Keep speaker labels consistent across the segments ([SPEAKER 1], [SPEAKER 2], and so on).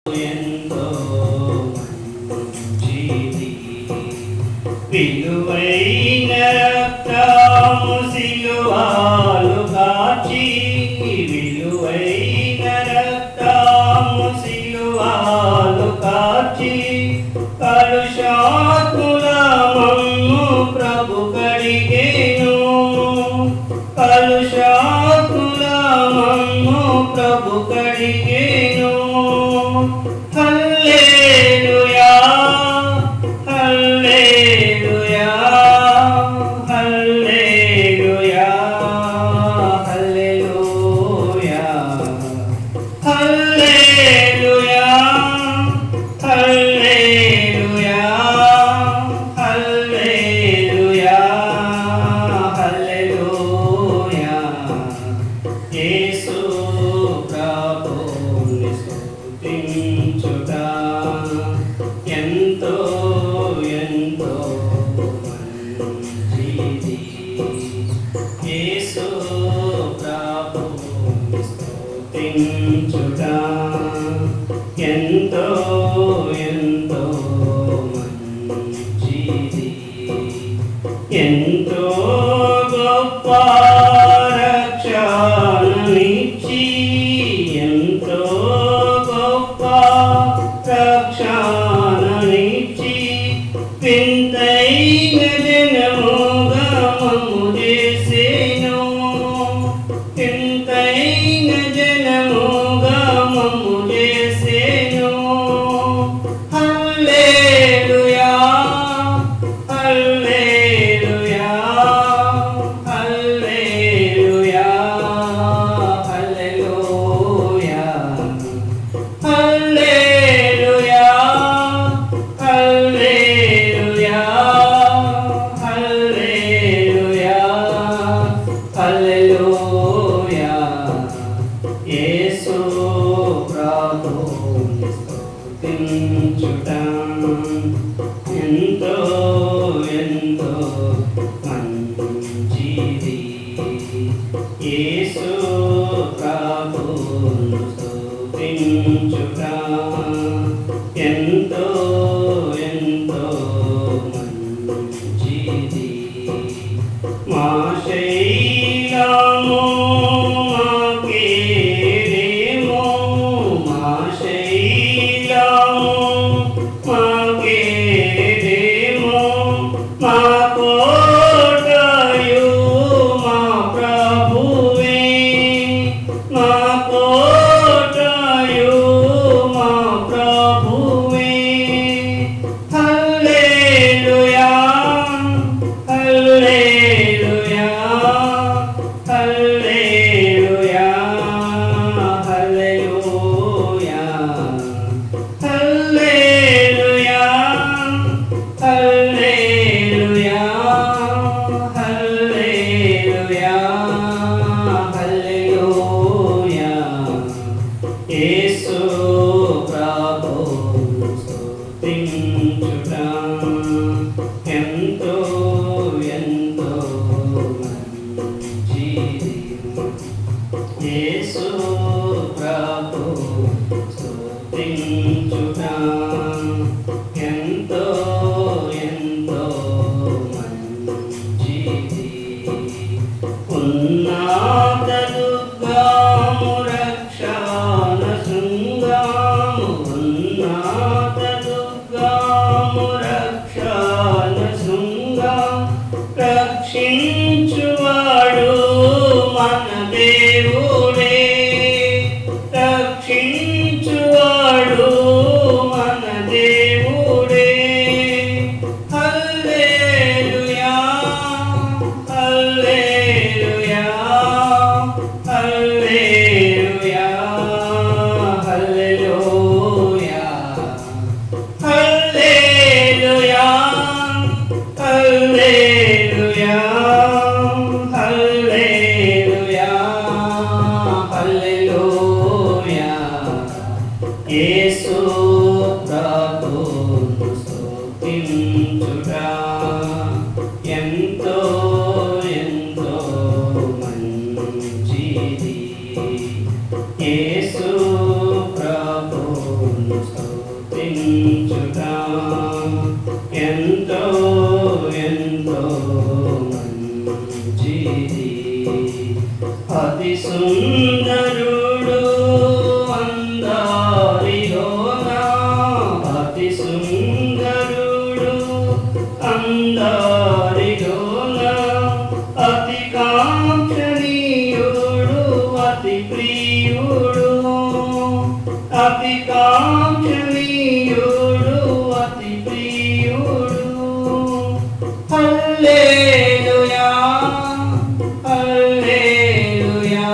[SPEAKER 1] ఎంతో మంచిది విలువైన రక్తము సిలువలో కాచి విలువైన రక్తము సిలువలో కాచి కలుషాత్ముల మమ్ము ప్రభు కడిగెను కలుషాత్ముల మమ్ము ప్రభు కడిగెను హల్లెలూయా హల్లెలూయా హల్లెలూయా హల్లెలూయా హల్లెలూయా హల్లెలూయా హల్లెలూయా హల్లెలూయా యేసు ప్రభువుని స్తుతించుట ఎంతో ఎంతో మంచిది యేసు ప్రభువుని స్తుతించుట ఎంతో ఎంతో మంచిది ఎంతో గొప్ప రక్షణనిచ్చి ఎంతో గొప్ప రక్షణనిచ్చి వింతైన జనముగా మమ్ము చేసెను వింతైన జనముగా మమ్ము చేసెను హల్లెలూయా హల్లెలూయా హల్లెలూయా హల్లెలూయా హల్లెలూయా హల్లెలూయా హల్లెలూయా హల్లెలూయా యేసు ప్రభువుని స్తుతించుట ఎంతో ఎంతో మంచిది యేసు ప్రభువుని స్తుతించుట ఎంతో ఎంతో మంచిది మా శైలము మా కేడెము మా శైలము మా కేడెము మా కోటయు మా ప్రభువే మా కోటయు మా ప్రభువే హల్లెలూయా హల్లెలూయా హల్లెలూయా హల్లెలూయా హల్లెలూయా హల్లెలూయా హల్లెలూయా హల్లెలూయా యేసు ప్రభువుని స్తుతించుట ఎంతో ఎంతో మంచిది యేసు ప్రభువుని స్తుతించుట ఎంతో ఎంతో మంచిది ఉన్నత దుర్గము రక్షణ శృంగము ఉన్నత దుర్గము రక్షణ శృంగం రక్షించువాడు మన దేవుడే రక్షించువాడు మన దేవుడే హల్లెలూయా హల్లెలూయా హల్లెలూయా హల్లెలూయా హల్లెలూయా హల్లెలూయా హల్లెలూయా హల్లెలూయా యేసు ప్రభువుని స్తుతించుట ఎంతో ఎంతో మంచిది యేసు ప్రభువుని స్తుతించుట ఎంతో ఎంతో మంచిది. అతి సుందరుడు అందరిలోన, అతి సుందరుడు అందరిలోన, అతి కాంక్షణీయుడు అతి ప్రియుడు, అతి కాంక్షణీయుడు అతి ప్రియుడు. హల్లెలూయా హల్లెలూయా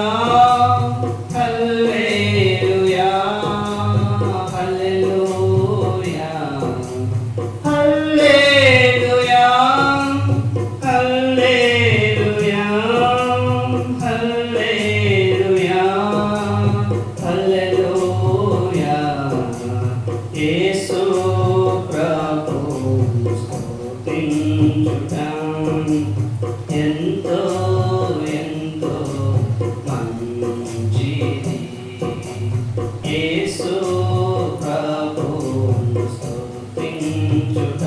[SPEAKER 1] హల్లెలూయా హల్లెలూయా హల్లెలూయా హల్లెలూయా హల్లెలూయా హల్లెలూయా. యేసు ప్రభువును స్తుతించుట ఎంతో ఎంతో మంచిది. యేసు ప్రభువును స్తుతించుట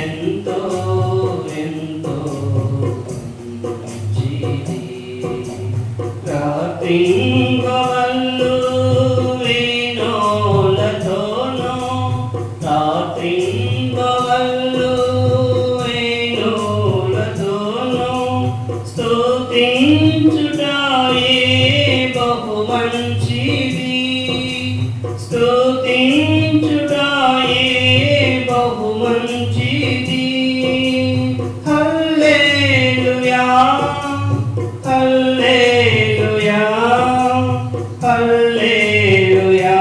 [SPEAKER 1] ఎంతో ఎంతో మంచిది. రాత్రింబవళ్ళు వేణులతోనూ, రాత్రింబవళ్ళు వేణులతోనూ స్తుతించుటయే బహు మంచిది, స్తుతించుటయే బహు మంచిది. హల్లెలూయా హల్లెలూయా హల్లెలూయా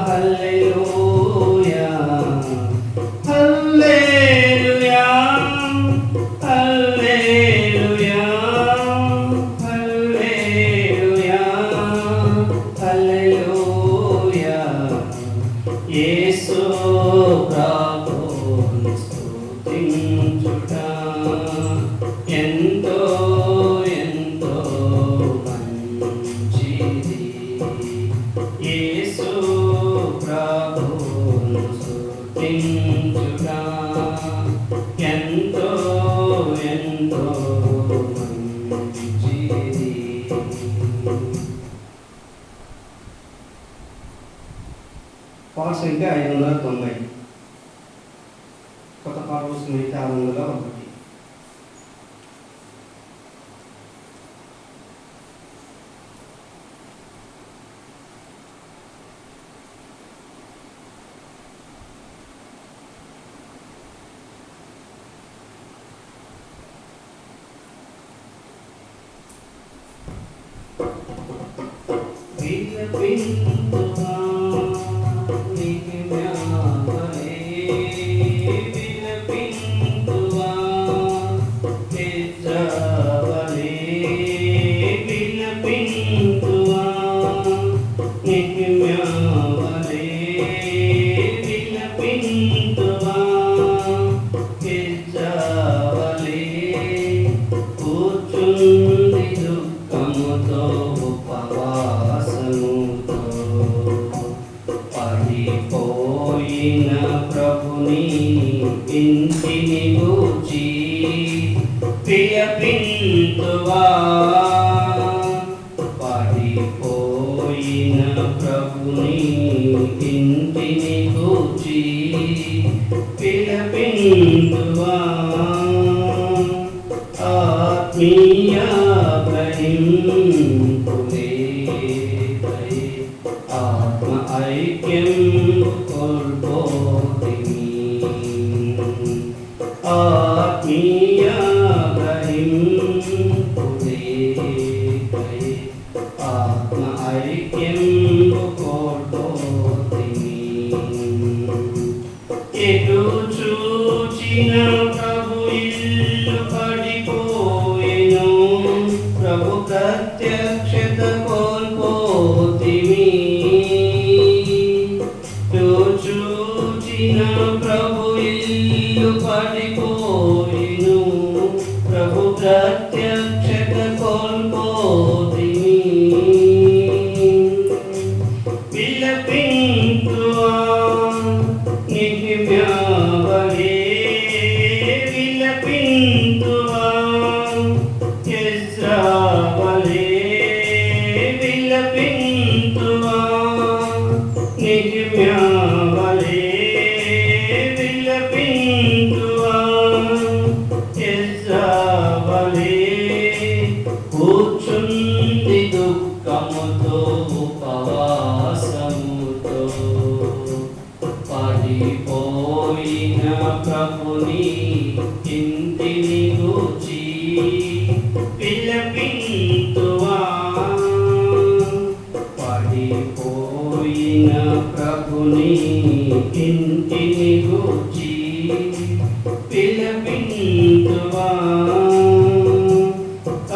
[SPEAKER 1] హల్లెలూయా హల్లెలూయా హల్లెలూయా హల్లెలూయా హల్లెలూయా. యేసు ప్రభువును స్తుతించుట ఎంతో ఎంతో మంచిది. యేసు ప్రభువును స్తుతించుట ఎంతో ఎంతో మంచిది. పాట సంఖ్య 590, కొత్త పాట పుస్తకం అయితే 601. విలపింతువా నీకు మ్యావలే, విలపింతువా ఎజ్రావలే, విలపింతువా నీకు మ్యావలే, విలపింతువా ఎజ్రావలే. కూర్చుంది దుఃఖముతో ఉపవాసముతో, పడిపోయిన ప్రభుని ఇంటిని గూర్చి విలపింతువా, పడిపోయిన ప్రభుని ఇంటిని గూర్చి విలపింతువా. ఆత్మీయ గ్రహింపులే ఆత్మ ఐక్యం కోల్పోతిమి, ఆత్మీయ గ్రహింపులే ఆత్మ ఐక్యం కోల్పోతిమి. ఎటు చూచిన ప్రభు ఇల్లు పడిపోయెను, ప్రభు ప్రత్యక్షత కోల్పోతిమి. విలపింతువా నిహిమ్యావలే విలపింతువా ఎజ్రావలే విలపింతువా నిహిమ్యావలే విలపింతువా ఎజ్రావలే కూర్చుంది దుఃఖముతో ఉపవాసముతో పడిపోయిన ప్రభుని ఇంటిని గూర్చి విలపింతువా పడిపోయిన ప్రభుని ఇంటిని గూర్చి విలపింతువా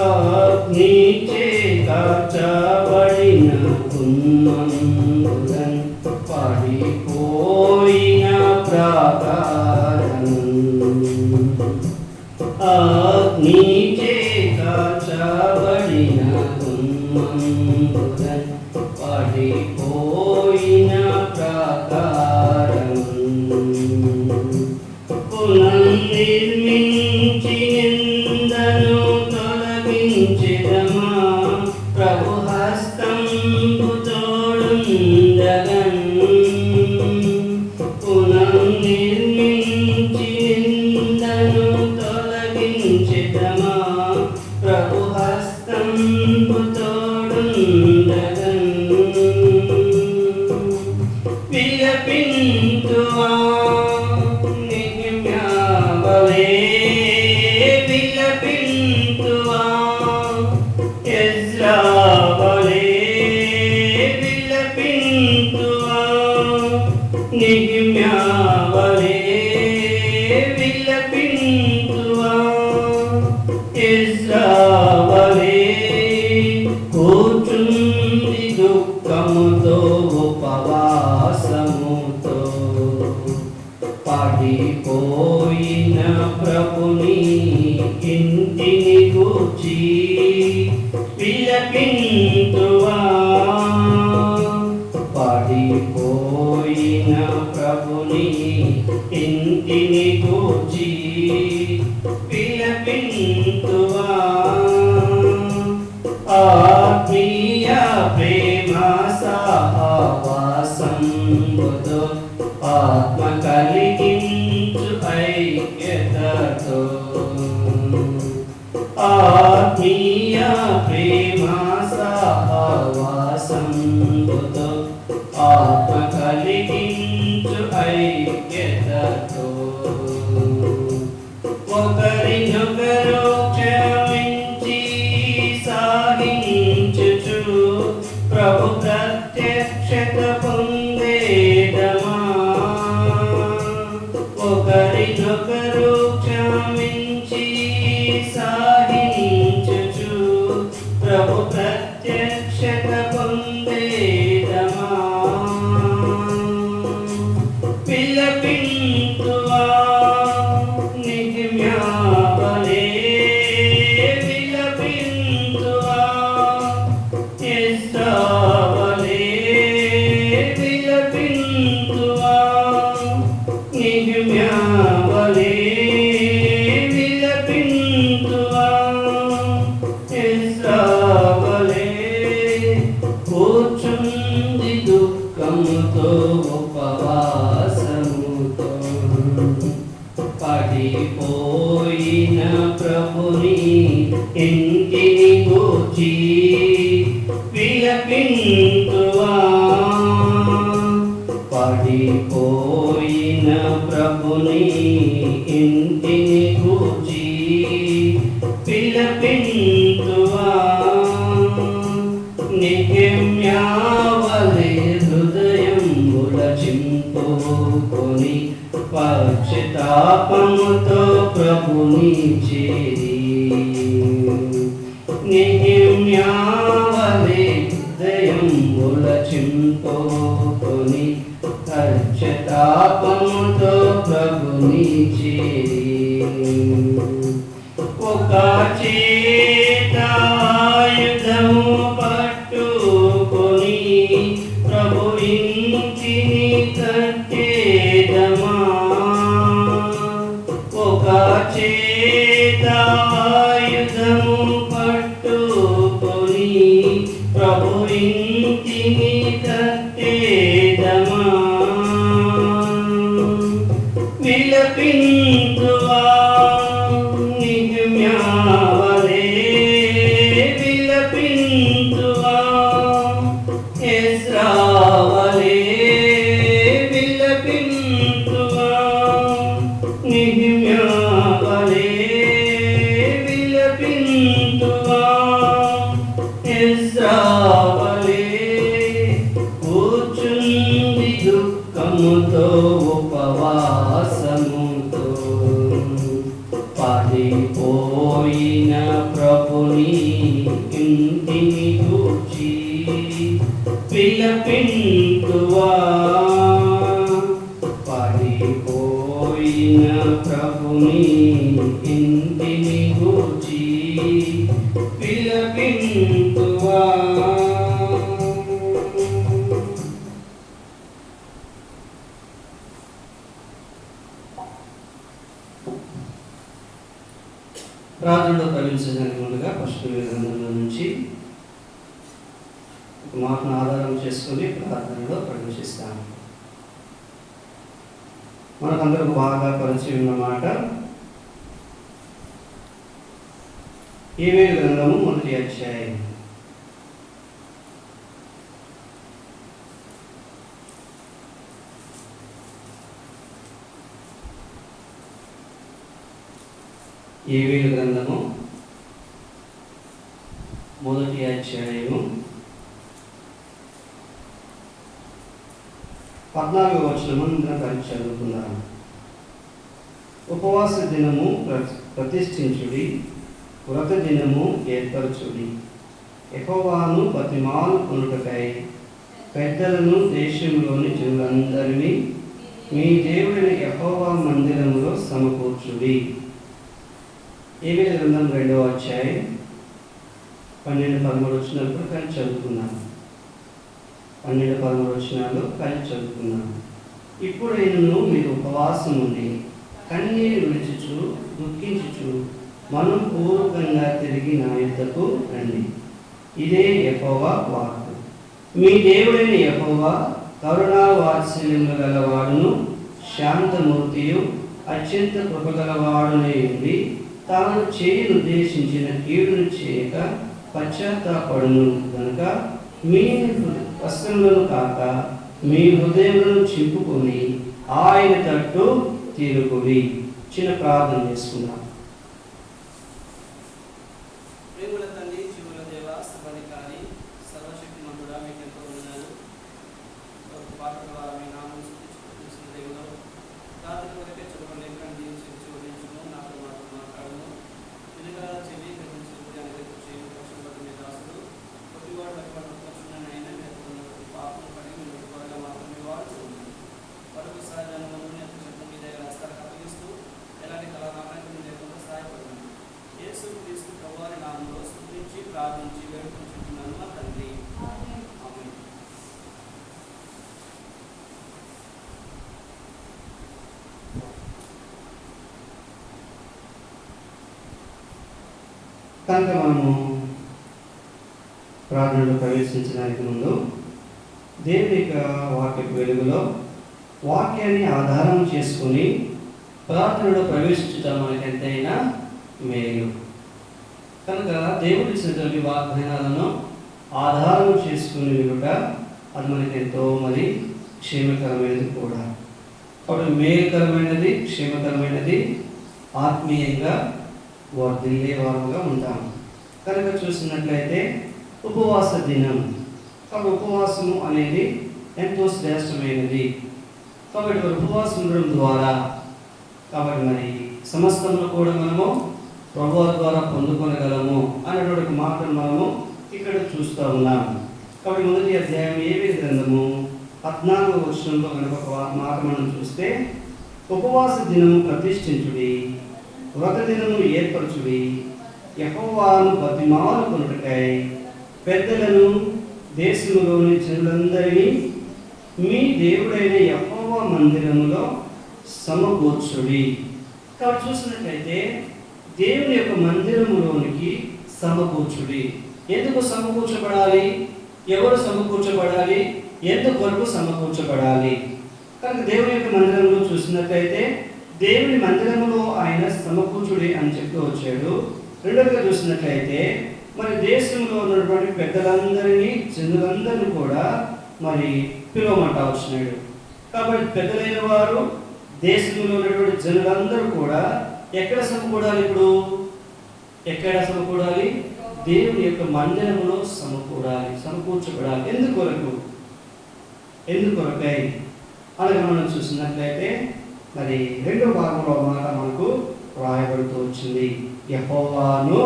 [SPEAKER 1] అగ్నిచే కాచబడిన కున్మందులన్ పడిపోయిన ప్రాకారం అగ్నిచే కాచబడిన కున్మందులన్ పడిపోయిన ప్రాకారం పునర్నిర్మించి నిందను తొలగించెదమా ప్రభు హస్తంబు తోడుండగన్ పునర్నిర్మించి నిందను తొలగించెదమా ప్రభు హస్తంబు తోడుండగన్ విలపింతువా నిహిమ్యావలే విలపింతువా ఎజ్రావలే విలపింతువా నిహిమ్యావలే విలపింతువా ఎజ్రావలే కూర్చుంది దుఃఖముతో ఉపవాసముతో పడిపోయిన ప్రభుని ఇంటిని గూర్చి విలపింతువా పడిపోయిన ప్రభుని ఇంటిని గూర్చి విలపింతువా ఆత్మీయ ప్రేమ సహవాసంబుతో ఆత్మ కలిగించు ఐక్యతతో ఆత్మీయ ప్రేమ సహవాసంబుతో ఆత్మ కలిగించు ఐక్యతతో ఒకరినొకరు క్షమించి సాగించుచు ప్రభు ప్రత్యక్షత పొందేదమా ఒకరినొకరు క్షమించి సాగించుచు ప్రభు ప్రత్యక్షత పొందేదమా విలపింతువా నిహిమ్యావలే విలపింతువా ఎజ్రావలే విలపింతువా నిహిమ్యావలే విలపింతువా ఎజ్రావలే కూర్చుంది దుఃఖముతో ఉపవాసముతో పడిపోయిన ప్రభుని ఇంటిని గూర్చి విలపింతువా పడిపోయిన ప్రభుని ఇంటిని గూర్చి విలపింతువా నిహిమ్యావలే హృదయంబుల చింపుకొని పశ్చాత్తాపముతో ప్రభుని చేరి నిహిమ్యావలే హృదయంబుల చింపుకొని పశ్చాత్తాపముతో ప్రభుని చేరి ఒక చేతాయుధము పట్టుకొని ప్రభు ఇంటిని కట్టేదమా ఒక చేత ఆయుధము పట్టుకొని ప్రభు ఇంటిని కట్టేదమా విలపింతువా నిజమ్యావలే విలపింతువా ఎస్రావలే విలపింతువా నిజమ్యావలే విలపింతువా ఎస్రావలే కూర్చుంది దుఃఖముతో ఉపవాసముతో పాడిపోయిన ప్రభుని ఇంటిని గూర్చి విలపింతువా పాడిపోయిన ప్రభుని ఇంటిని గూర్చి విలపింతువా. ప్రార్థనలో ప్రవేశించడానికి ముందుగా ఫస్ట్ గ్రంథంలో నుంచి ఒక మాటను ఆధారం చేసుకుని ప్రార్థనలో ప్రవేశిస్తాను. మనకందరికి బాగా పరిచయం ఉన్న మాట యోవేలు గ్రంథము 1వ అధ్యాయం. యోవేలు గ్రంథము 1వ అధ్యాయము 14వ వచనము కలిసి చదువుకుందాం. ఉపవాస దినము ప్రతిష్ఠించుడి, వ్రత దినము ఏర్పరచుడి, యెహోవాను బతిమాలుకొనుటకై పెద్దలను దేశంలోని జనులందరినీ మీ దేవుడైన యెహోవా మందిరములో సమకూర్చుడి. యోవేలు గ్రంథం 2వ అధ్యాయం 12-13 వచనాలు కలిసి చదువుకున్నాను. 12-13 వచనాలు కలిసి చదువుకున్నాను. ఇప్పుడైనను మీరు ఉపవాసం ఉండి కన్నీరు విడిచుచు దుఃఖించుచు మనం పూర్వకంగా తిరిగి నా యుద్ధకు రండి. ఇదే యెహోవా వాక్కు. మీ దేవుడైన యెహోవా కరుణా వాత్సల్యములు గలవాడును శాంతమూర్తియు అత్యంత కృపగలవాడునై ఉండి తాను ఉద్దేశించిన కీడును చేయక పశ్చాత్తాపడును కనుక మీ వస్త్రములను కాక మీ హృదయములను చింపుకొని ఆయన తట్టు తిరుగుడి. చిన్న ప్రార్థన చేసుకుందాం.
[SPEAKER 2] ప్రేమల తండ్రి, జీవుల దేవ, సర్వాధికారి, సర్వశక్తిమంతుడా, మీకు ఎంతో వందనాలు. పాట ద్వారా మీ నామం స్తుతించిన దేవుడు రాత్రి వరకే చదవలేక జీవించును నాతో మాట్లాడను ఎదుగా చెవి గ్రహించి చేయని పక్షులు మీ దాసుడు కొద్దివాడు లెక్కడుచున్నానైనా మీరు పాపం పడి మీరు త్వరగా మాత్రమే వాడుతూ ఉన్నాను. వరకు సహజాన్ని చెప్పు మీ దగ్గర హస్తాలకు అప్పగిస్తూ ఎలాంటి కళానామాన్ని లేకుండా సహాయపడుతున్నాను. యేసు క్రీస్తు ప్రభువారి నామములో స్తుతించి ప్రార్థించి వేడుకుంటున్నాను మా తండ్రి. ఆమేన్.
[SPEAKER 1] కనుక మనము ప్రార్థనలో ప్రవేశించడానికి ముందు దేవుని యొక్క వాక్య వెలుగులో వాక్యాన్ని ఆధారం చేసుకుని ప్రార్థనలో ప్రవేశించడం మనకి ఎంతైనా మేలు. కనుక దేవుడు ఇచ్చినటువంటి వాగ్దానాలను ఆధారం చేసుకుని వినుట అది మనకి ఎంతో మరి క్షేమకరమైనది కూడా. కాబట్టి మేలుకరమైనది, క్షేమకరమైనది, ఆత్మీయంగా వర్ధిల్లే వారుగా ఉంటాం. కనుక చూసినట్లయితే ఉపవాస దినం. కాబట్టి ఉపవాసము అనేది ఎంతో శ్రేష్టమైనది. కాబట్టి ఉపవాసం ఉండడం ద్వారా కాబట్టి మరి సమస్తంలో కూడా మనము ప్రభువు ద్వారా పొందుకొనగలము అనేటువంటి మాటను మనము ఇక్కడ చూస్తూ ఉన్నాం. కాబట్టి 1వ అధ్యాయం యోవేలు గ్రంథము 14వ వచనంలో కనుక ఒక మాట మనం చూస్తే ఉపవాస దినము ప్రతిష్ఠించుడి, వ్రత దినము ఏర్పరచుడి, యెహోవాను బతిమాలుకొనుటకై పెద్దలను దేశంలోని జనులందరినీ మీ దేవుడైన యెహోవా మందిరములో సమకూర్చుడి. కాబట్టి చూసినట్లయితే దేవుని యొక్క మందిరములోనికి సమకూర్చుడి. ఎందుకు సమకూర్చబడాలి? ఎవరు సమకూర్చబడాలి? ఎందుకొరకు సమకూర్చబడాలి? కనుక దేవుని యొక్క మందిరంలో చూసినట్లయితే దేవుని మందిరములో ఆయన సమకూర్చుడి అని చెప్తూ వచ్చాడు. రెండవగా చూసినట్లయితే మరి దేశంలో ఉన్నటువంటి పెద్దలందరినీ, జనులందరినీ కూడా మరి పిలవమంటా వచ్చినాడు. కాబట్టి పెద్దలైన వారు, దేశంలో ఉన్నటువంటి జనులందరూ కూడా ఎక్కడ సమకూడాలి? ఇప్పుడు ఎక్కడ సమకూడాలి? దేవుని యొక్క మందిరములో సమకూడాలి, సమకూర్చబడాలి. ఎందుకొరకై అలాగే మనం చూసినట్లయితే మరి రెండో భాగంలో మాట మనకు రాయబడుతూ వచ్చింది, యెహోవాను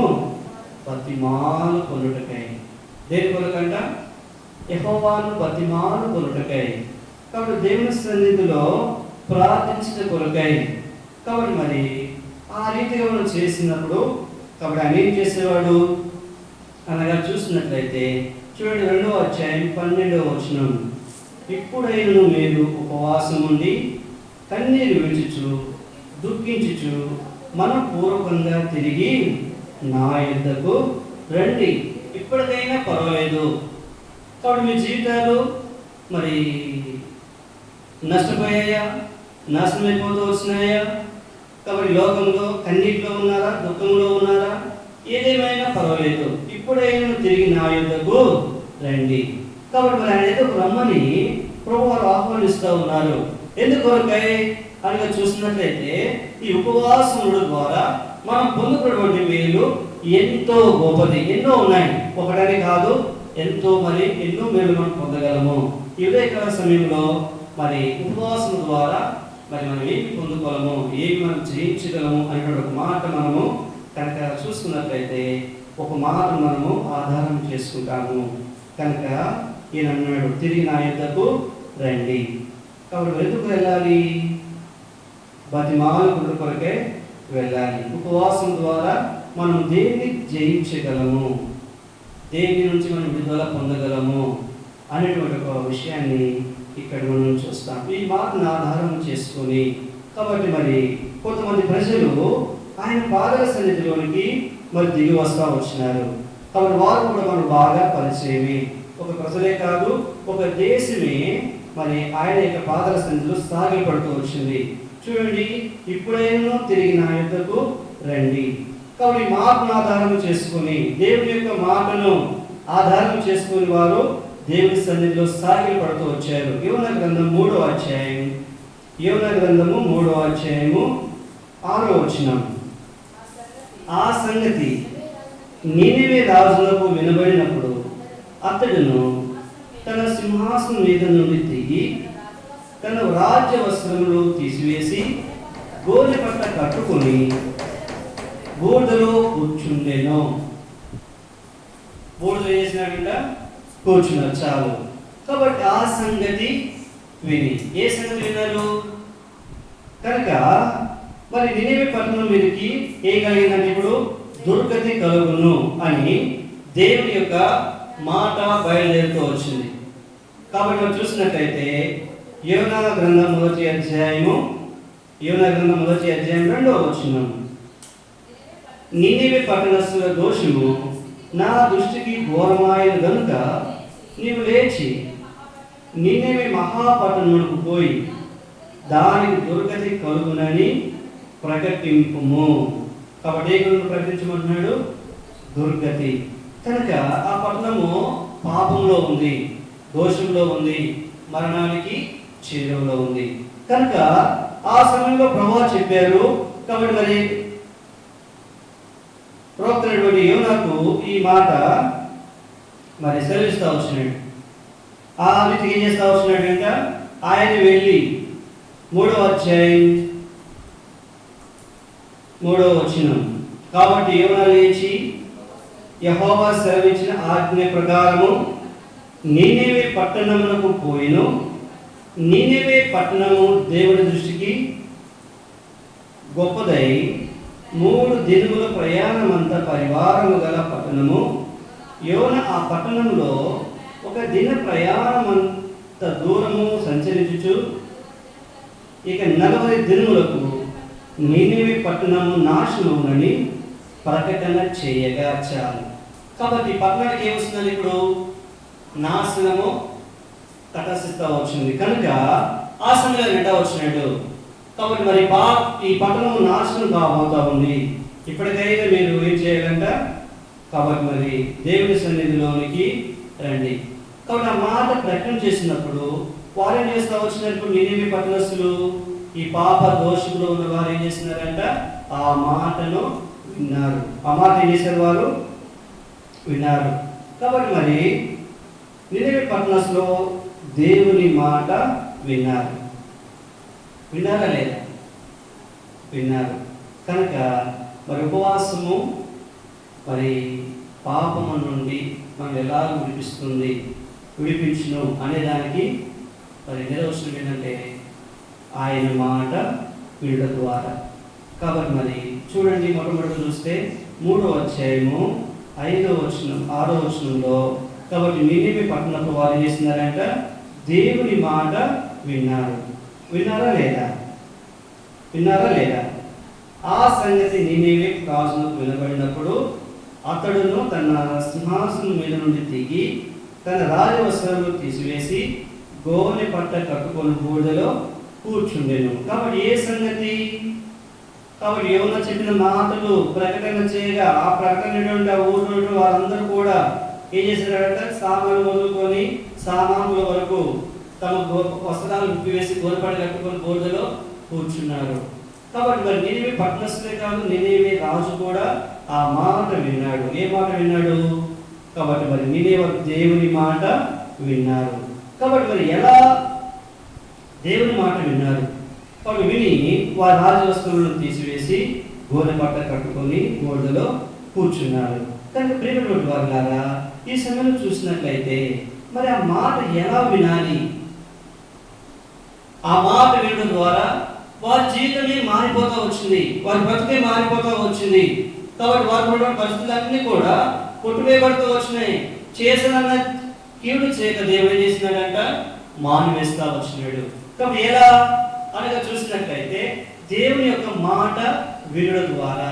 [SPEAKER 1] బతిమాలు కొనుటకై. దేని కొరకంట? యెహోవాను బతిమాలు కొనుటకై. కాబట్టి దేవుని సన్నిధిలో ప్రార్థించట కొరకై. కాబట్టి మరి ఆ రీతిగా మనం చేసినప్పుడు కాబట్టి ఆయన ఏం చేసేవాడు అనగా చూసినట్లయితే చూడండి 2వ అధ్యాయం 12వ వచనం, ఇప్పుడైనను మీరు ఉపవాసం ఉండి కన్నీరు విడుచుచు దుఃఖించుచు మనపూర్వకంగా తిరిగి నా యొద్దకు రండి. ఇప్పటికైనా పర్వాలేదు. కాబట్టి మీ జీవితాలు మరి నష్టపోయాయా? నాశనమైపోతూ వచ్చినాయా? కాబట్టి లోకంలో కన్నీటిలో ఉన్నారా? దుఃఖంలో ఉన్నారా? ఏదేమైనా పర్వాలేదు, ఇప్పుడైనా తిరిగి నా యొద్దకు రండి. కాబట్టి మరి ఆయన ఏదో రమ్మని ప్రభువారు ఆహ్వానిస్తూ ఉన్నారు. ఎందుకొరకై అనగా చూసినట్లయితే ఈ ఉపవాసముల ద్వారా మనం పొందుకున్నటువంటి మేలు ఎంతో గొప్పది. ఎన్నో ఉన్నాయి, ఒకటని కాదు, ఎన్నో మేలు మనం పొందగలము. ఈ ఉదయకాల సమయంలో మరి ఉపవాసం ద్వారా మరి మనం ఏమి పొందుకోగలము, ఏమి మనం జయించగలము అనేటువంటి ఒక మాట మనము కనుక చూసుకున్నట్లయితే ఒక మాట మనము ఆధారం చేసుకుంటాము. కనుక ఈయన అన్నాడు, తిరిగి నా యొద్దకు రండి. కాబట్టి ఎందుకు వెళ్ళాలి? బతిమాలు కొరకే వెళ్ళాలి. ఉపవాసం ద్వారా మనం దేన్ని జయించగలము, దేని నుంచి మనం విడుదల పొందగలము అనేటువంటి ఒక విషయాన్ని ఇక్కడ మనం చూస్తాం. ఈ మాటను ఆధారం చేసుకొని కాబట్టి మరి కొంతమంది ప్రజలు ఆయన పాదాల సన్నిధిలోనికి మరి దిగి వస్తూ వచ్చినారు. కాబట్టి వారు కూడా మనం బాగా పరిచయమే. ఒక ప్రజలే కాదు, ఒక దేశమే మరి ఆయన యొక్క పాదాల సన్నిధిలో సాగిపడుతూ వచ్చింది. చూడండి, ఇప్పుడైనా తిరిగి నా యొద్దకు రండి. కాబట్టి మాటను ఆధారం చేసుకుని, దేవుని యొక్క మాటను ఆధారం చేసుకుని వారు దేవుని సన్నిధిలో సాగిపడుతూ వచ్చారు. యోనా గ్రంథం 3వ అధ్యాయం, యోనా గ్రంథము 3వ అధ్యాయము 6వ వచనం, ఆ సంగతి నీనెవే రాజులకు వినబడినప్పుడు అతడును తన సింహాసనం మీద నుండి దిగి తన రాజ్య వస్త్రములు తీసివేసి గోనె పట్ట కట్టుకొని బూడిదలో కూర్చుండెను. బూడిద వేసినాడంట, కూర్చున్నారు. చాలు. కాబట్టి ఆ సంగతి విని, ఏ సంగతి విన్నారు? కనుక మరి నినివే పట్టణం మీదకి ఏం కలిగిందంటే ఇప్పుడు దుర్గతి కలుగును అని దేవుని యొక్క మాట బయలుదేరుతూ వచ్చింది. కాబట్టి మనం చూసినట్లయితే యోనా గ్రంథం 1వ అధ్యాయము 2వ వచనం, నినివే పట్టణస్థుల దోషము నా దృష్టికి ఘోరమైన గనుక నీవు లేచి నినివే మహాపట్టణమునకు పోయి దానికి దుర్గతి కలుగునని ప్రకటింపుము. కాబట్టి ఏ గురించి ప్రకటించమంటున్నాడు? దుర్గతి. కనుక ఆ పట్టణము పాపంలో ఉంది, దోషంలో ఉంది, మరణానికి చేరువలో ఉంది. కనుక ఆ సమయంలో ప్రభువు చెప్పారు. కాబట్టి మరి ప్రవక్తైనటువంటి యోనాకు ఈ మాట మరి సెలవిస్తూ వచ్చినాడు. ఆ రీతికి ఏం చేస్తూ వచ్చినాడంట? ఆయన వెళ్ళి 3వ అధ్యాయం 3వ వచనం, కాబట్టి యోనా లేచి యెహోవా సెలవిచ్చిన ఆజ్ఞ ప్రకారము నీనెవే పట్టణమునకు పోయిను. నీనెవే పట్టణము దేవుడి దృష్టికి గొప్పదై 3 దినముల ప్రయాణమంత పరివారము గల పట్టణము. యోన ఆ పట్టణంలో 1 దిన ప్రయాణం దూరము సంచరించుచు ఇక 40 దినములకు నినివే పట్టణము నాశనమునని ప్రకటన చేయగా చాలు. కాబట్టి పట్టణానికి ఏమొస్తుందని ఇప్పుడు నాశనము తటస్థిస్తా వచ్చింది కనుక ఆ సమయంలో రెండవ వచ్చినాడు. కాబట్టి మరి ఈ పట్టణము నాశనం కాబోతా ఉంది. ఇప్పటికైనా మీరు ఏం చేయాలంట? కాబట్టి మరి దేవుని సన్నిధిలోనికి రండి. కాబట్టి ఆ మాట ప్రకటన చేసినప్పుడు వారు ఏం చేస్తా వచ్చినప్పుడు నినివే పట్టణస్తులు, ఈ పాప దోషులు ఉన్న వారు ఏం చేస్తున్నారంట? ఆ మాటను విన్నారు. ఆ మాట ఏం చేశారు? వారు విన్నారు. కాబట్టి మరి నినివే పట్టణస్తులు దేవుని మాట విన్నారు. విన్నారా లేదా? విన్నారు. కనుక మరి ఉపవాసము మరి పాపము నుండి మనం ఎలా విడిపించును అనేదానికి మరి నిదర్శనం ఏంటంటే ఆయన మాట వినడం ద్వారా. కాబట్టి మరి చూడండి, మొట్టమొదటి చూస్తే 3వ అధ్యాయము 5వ వచనం 6వ వచనంలో కాబట్టి నినివే పట్టణపు వారు ఏం చేస్తున్నారంట? దేవుని మాట విన్నారు. విన్నారా లేదా? విన్నారా లేదా? ఆ సంగతి నినివే రాజును వినబడినప్పుడు అతడును తన సింహాసనం మీద నుండి దిగి తన రాజవస్త్రములు తీసివేసి గోనె పట్ట కట్టుకొని బూడిదలో కూర్చుండెను. కాబట్టి ఏ సంగతి? కాబట్టి ఏమన్నా చెప్పిన మాటలు ప్రకటన చేయగా ఆ ప్రకటన ఊరు వారందరూ కూడా ఏం చేశారంటే సామాన్లు మొదలుకొని సామాన్ల వరకు తమ వస్త్రాలు విప్పివేసి గోనెపట్ట కట్టుకొని బూడిదలో కూర్చున్నారు. కాబట్టి మరి నినివే పట్టణస్థులే కాదు, నినివే రాజు కూడా ఆ మాట విన్నాడు. ఏ మాట విన్నాడు? కాబట్టి మరి నినివే దేవుని మాట విన్నారు. కాబట్టి మరి ఎలా దేవుని మాట విన్నారు? కాబట్టి విని వారి రాజవస్త్రములను తీసివేసి గోనె పట్ట కట్టుకొని బూడిదలో కూర్చున్నారు. కనుక ప్రియమైనటువంటి వారులారా, ఈ సమయంలో చూసినట్లయితే మరి ఆ మాట ఎలా వినాలి? ఆ మాట వినడం ద్వారా వారి జీవితమే మారిపోతూ వచ్చింది, వారి బ్రతుకే మారిపోతూ వచ్చింది. కాబట్టి వారు కూడా పరిస్థితులన్నీ కూడా కొట్టువేయబడుతూ వచ్చినాయి. చేసిన కీడు చేయక దేవుడు ఏం చేసినాడంట? మానివేస్తా వచ్చినాడు. కాబట్టి ఎలా అనగా చూసినట్లయితే దేవుని యొక్క మాట వినడం ద్వారా.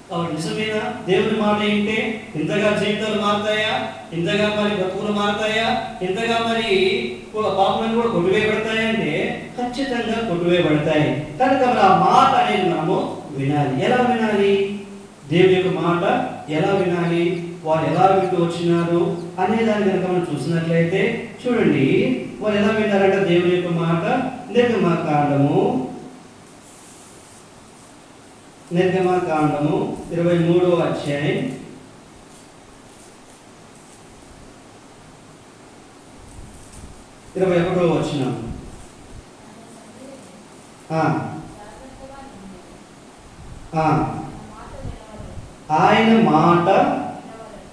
[SPEAKER 1] కాబట్టి నిజమైన దేవుని మాట ఏంటే ఇంతగా జీవితాలు మారుతాయా? ఇంతగా మరి బ్రతుకులు మారుతాయా? ఇంతగా మరి పాపలను కూడా కొట్టువేయబడతాయా అంటే ఖచ్చితంగా కొట్టువేయబడతాయి. కనుక మరి ఆ మాట అనేది మనము వినాలి. ఎలా వినాలి? దేవుని యొక్క మాట ఎలా వినాలి? వారు ఎలా వింటూ వచ్చినారు అనే దాన్ని కనుక మనం చూసినట్లయితే చూడండి, వారు ఎలా విన్నారంటే దేవుని యొక్క మాట నిర్గమకాండము 23వ అధ్యాయం 21వ వచనం. ఆయన మాట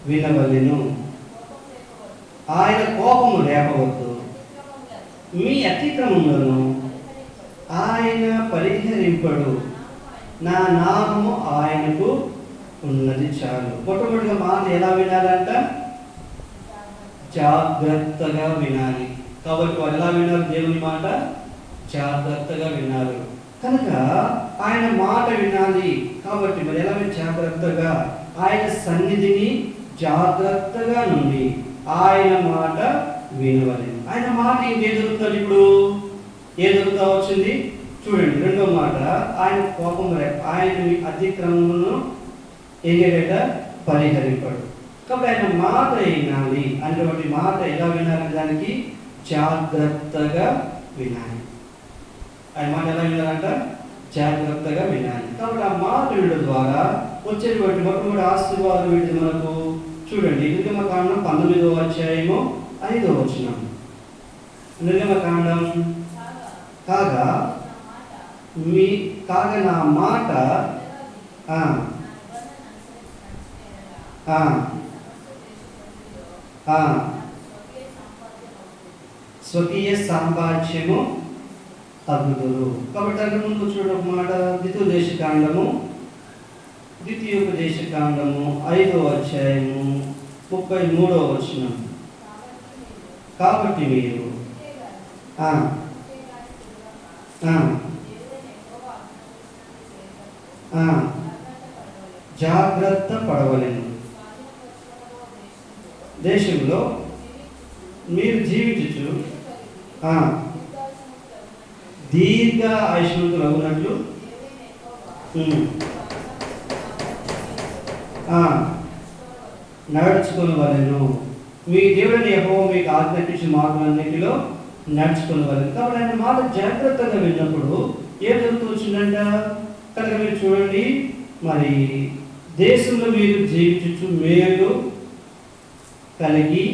[SPEAKER 1] వినవలెను, ఆయన కోపము రేపవద్దు, మీ అతిక్రమములను ఆయన పరిహరింపడు, నా నామము ఆయనకు ఉన్నది చాలు. మొట్టమొదటిగా మాట ఎలా వినాలంట? జాగ్రత్తగా వినాలి. కాబట్టి వారు ఎలా విన్నారు? దేవుని మాట జాగ్రత్తగా విన్నారు. కనుక ఆయన మాట వినాలి. కాబట్టి మరి ఎలా జాగ్రత్తగా ఆయన సన్నిధిని జాగ్రత్తగా నుండి ఆయన మాట వినవాలి. ఆయన మాట ఇంకే దొరుకుతుంది? ఇప్పుడు ఏ దొరుకుతా వచ్చింది? చూడండి, 2వ మాట, ఆయన కోపం ఆయన అతిక్రమమును ఏగేట పరిహరింపడు. కాబట్టి ఆయన మాట వినాలి. అనేటువంటి మాట ఎలా వినాలి? దానికి జాగ్రత్తగా వినాలి. ఆయన మాట ఎలా వినాలంట? జాగ్రత్తగా వినాలి. కాబట్టి ఆ మాట వినడం ద్వారా వచ్చేటువంటి మొట్టమొదటి ఆశీర్వాదం ఏంటి మనకు? చూడండి, నిర్గమకాండం 19వ అధ్యాయము 5వ వచనం. నిర్గమకాండం కాగా నా మాట స్వకీయ సాంపాద్యము అద్భుతులు. కాబట్టి అక్కడ ముందు చూడడం మాట ద్వితీయోపదేశకాండము 5వ అధ్యాయము 33వ వచనం. కాబట్టి మీరు ఆ, ఆ, ఆ, జాగ్రత్త పడవలెను. దేశంలో మీరు జీవించు దీర్ఘ ఆయుష్మంతులు అవునట్లు నడుచుకుని వలెను. మీ దేవుడిని యెహోవా మీకు ఆజ్ఞాపించిన మార్గంలో నడుచుకుని వలెను. కాబట్టి ఆయన మాట జాగ్రత్తగా విన్నప్పుడు ఏం జరుగుతూ వచ్చిందంట కనుక మీరు చూడండి, మరి దేశంలో మీరు జీవించు మేలు కలిగి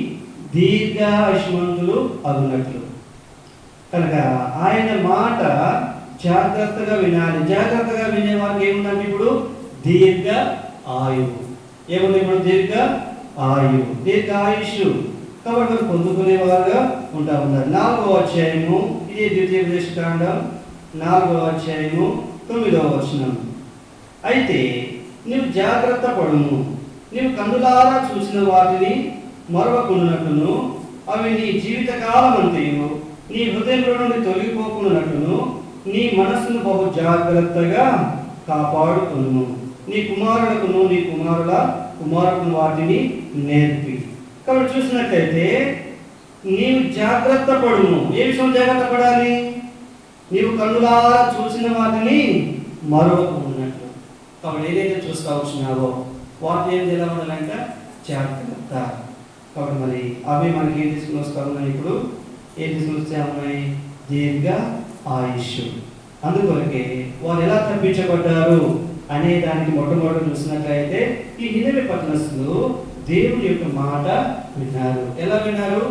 [SPEAKER 1] దీర్ఘ ఆయుష్మంతులు అగునట్లు. కనుక ఆయన మాట జాగ్రత్తగా వినాలి. జాగ్రత్తగా వినే వారికి ఏముందంటే ఇప్పుడు దీర్ఘ ఆయువు. ఏముంది ఇప్పుడు? దీర్ఘ ఆయువు, దీర్ఘ ఆయుష్. కాబట్టి మనం పొందుకునేవారుగా ఉంటా ఉన్నారు. 4వ అధ్యాయము, ఇది ద్వితీయోపదేశకాండం 4వ అధ్యాయము 9వ వచనం. అయితే నీవు జాగ్రత్త పడుము, నీవు కన్నులారా చూసిన వాటిని మరవకుండానట్టును, అవి నీ జీవితకాలం అంతయు నీ హృదయంలో నుండి తొలగిపోకున్నట్టును నీ మనస్సును బహు జాగ్రత్తగా కాపాడుకును. నీ కుమారులకును నీ కుమారుల కుమారులను వాటిని నేర్పి. కాబట్టి చూసినట్లయితే నీవు జాగ్రత్త పడుము. ఏ విషయం జాగ్రత్త పడాలి? నీవు కన్నులారా చూసిన వాటిని మరవకున్నట్లు. కాబట్టి ఏదైతే చూస్తా వచ్చినావో వాటిని ఏం ఎలా ఉండాలంటే జాగ్రత్త. కాబట్టి మరి అవి మనకి ఏం తీసుకుని వస్తా ఉన్నాయి? ఇప్పుడు ఏం తీసుకుని వస్తే ఉన్నాయి? దీర్ఘ ఆయుష్. అందుకొరకే వారు ఎలా తప్పించబడ్డారు అనే దానికి మొట్టమొదటి చూసినట్లయితే ఈ నినవె పట్టణస్థులు దేవుని యొక్క మాట విన్నారు. ఎలా విన్నారు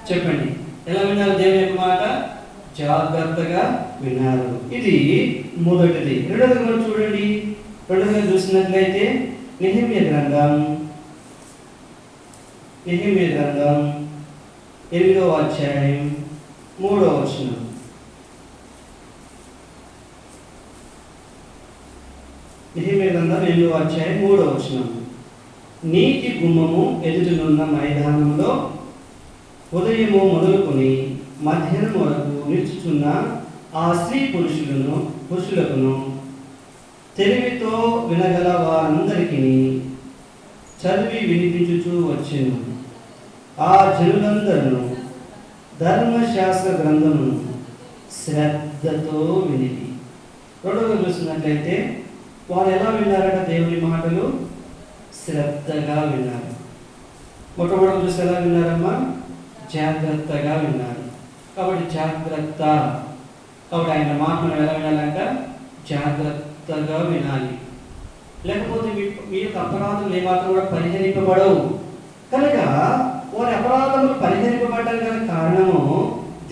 [SPEAKER 1] చెప్పండి? ఎలా విన్నారు దేవుని యొక్క మాట? జాగ్రత్తగా విన్నారు. ఇది మొదటిది. రెండవది మనం చూడండి, రెండవది చూసినట్లయితే నెహెమ్యా గ్రంథం 8వ అధ్యాయం 3వ వచనం. నెహెమ్యా గ్రంథం 8వ అధ్యాయం 3వ వచనం. నీటి గుమ్మము ఎదుటనున్న మైదానంలో ఉదయము మొదలుకొని మధ్యాహ్నం వరకు నిలుచుచున్న ఆ స్త్రీ పురుషులకును తెలివితో వినగల వారందరికీ చదివి వినిపించుచూ వచ్చెను. ఆ జనులందరూ ధర్మశాస్త్ర గ్రంథమును శ్రద్ధతో వినిది. రెండవగా చూసినట్లయితే వారు ఎలా విన్నారట దేవుని మాటలు? శ్రద్ధగా విన్నారు. మొట్టమొదటి చూసి ఎలా విన్నారమ్మా? జాగ్రత్తగా విన్నారు. కాబట్టి జాగ్రత్త. కాబట్టి ఆయన మాట మనం ఎలా వినాలంట? జాగ్రత్తగా వినాలి. లేకపోతే మీ యొక్క అపరాధములు ఏమాత్రం కూడా పరిహరింపబడవు. కనుక వారి అపరాధములు పరిహరింపబడడానికి కారణము